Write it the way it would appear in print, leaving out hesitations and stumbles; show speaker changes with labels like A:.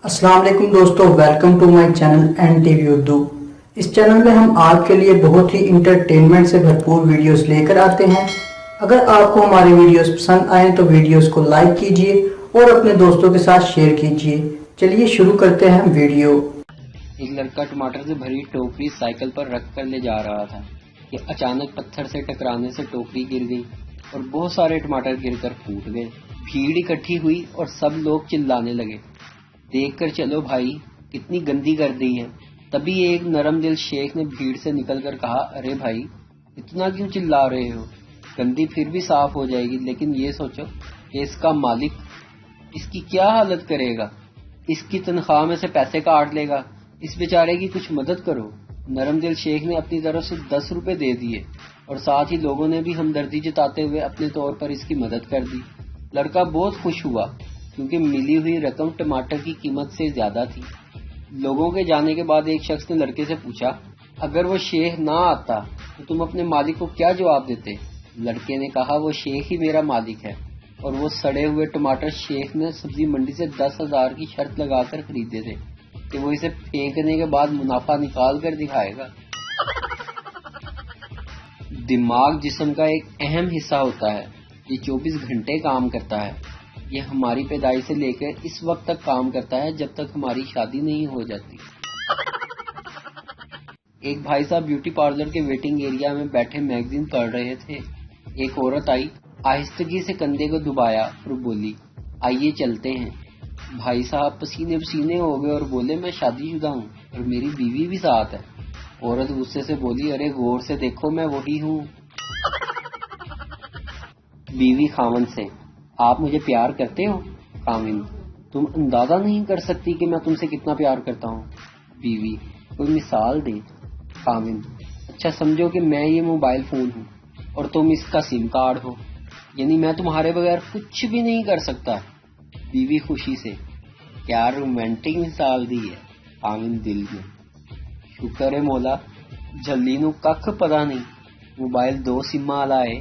A: अस्सलाम वालेकुम दोस्तों, welcome to my channel N TV Urdu. इस चैनल में हम आपके लिए बहुत ही इंटरटेनमेंट से भरपूर वीडियोस लेकर आते हैं। अगर आपको हमारे वीडियोस पसंद आए तो वीडियोस को लाइक कीजिए और अपने दोस्तों के साथ शेयर कीजिए। चलिए शुरू करते हैं वीडियो।
B: एक लड़का टमाटर से भरी टोकरी साइकिल पर रख कर ले जा रहा था कि अचानक पत्थर से टकराने से टोकरी गिर गई और बहुत सारे टमाटर गिरकर फूट गए। भीड़ इकट्ठी हुई और सब लोग चिल्लाने लगे, देख कर चलो भाई, कितनी गंदी कर दी है। तभी एक नरम दिल शेख ने भीड़ से निकलकर कहा, अरे भाई, इतना क्यों चिल्ला रहे हो? गंदी फिर भी साफ हो जाएगी, लेकिन ये सोचो कि इसका मालिक इसकी क्या हालत करेगा। इसकी तनख्वाह में से पैसे काट लेगा। इस बेचारे की कुछ मदद करो। नरम दिल शेख ने अपनी तरफ से 10 रुपए दे दिए और साथ ही लोगों ने भी हमदर्दी जताते हुए अपने तौर पर इसकी मदद कर दी। लड़का बहुत खुश हुआ क्योंकि मिली हुई रकम टमाटर की कीमत से ज्यादा थी। लोगों के जाने के बाद एक शख्स ने लड़के से पूछा, अगर वो शेख ना आता तो तुम अपने मालिक को क्या जवाब देते? लड़के ने कहा, वो शेख ही मेरा मालिक है और वो सड़े हुए टमाटर शेख ने सब्जी मंडी से 10,000 की शर्त लगाकर खरीदे थे कि वो इसे फेंकने के बाद मुनाफा निकाल कर दिखाएगा। दिमाग जिस्म का एक अहम हिस्सा होता है। ये 24 घंटे काम करता है। ये हमारी पैदाइश से लेकर इस वक्त तक काम करता है जब तक हमारी शादी नहीं हो जाती। एक भाई साहब ब्यूटी पार्लर के वेटिंग एरिया में बैठे मैगजीन पढ़ रहे थे। एक औरत आई, आहिस्तगी से कंधे को दबाया और बोली, आइए चलते हैं। भाई साहब पसीने पसीने हो गए और बोले, मैं शादीशुदा हूँ और मेरी बीवी भी साथ है। औरत गुस्से से बोली, अरे गौर से देखो, मैं वही हूँ। बीवी खामन से, आप मुझे प्यार करते हो? खामिन, तुम अंदाजा नहीं कर सकती कि मैं तुमसे कितना प्यार करता हूँ। बीवी, कोई मिसाल दे। खामिन, अच्छा समझो कि मैं ये मोबाइल फोन हूँ और तुम इसका सिम कार्ड हो, यानी मैं तुम्हारे बगैर कुछ भी नहीं कर सकता। बीवी खुशी से, क्या रोमांटिक मिसाल दी है। खामिन दिल में, शुक्र है मौला, झल्ली नू कख पता नहीं, मोबाइल 2 सिम वाला है।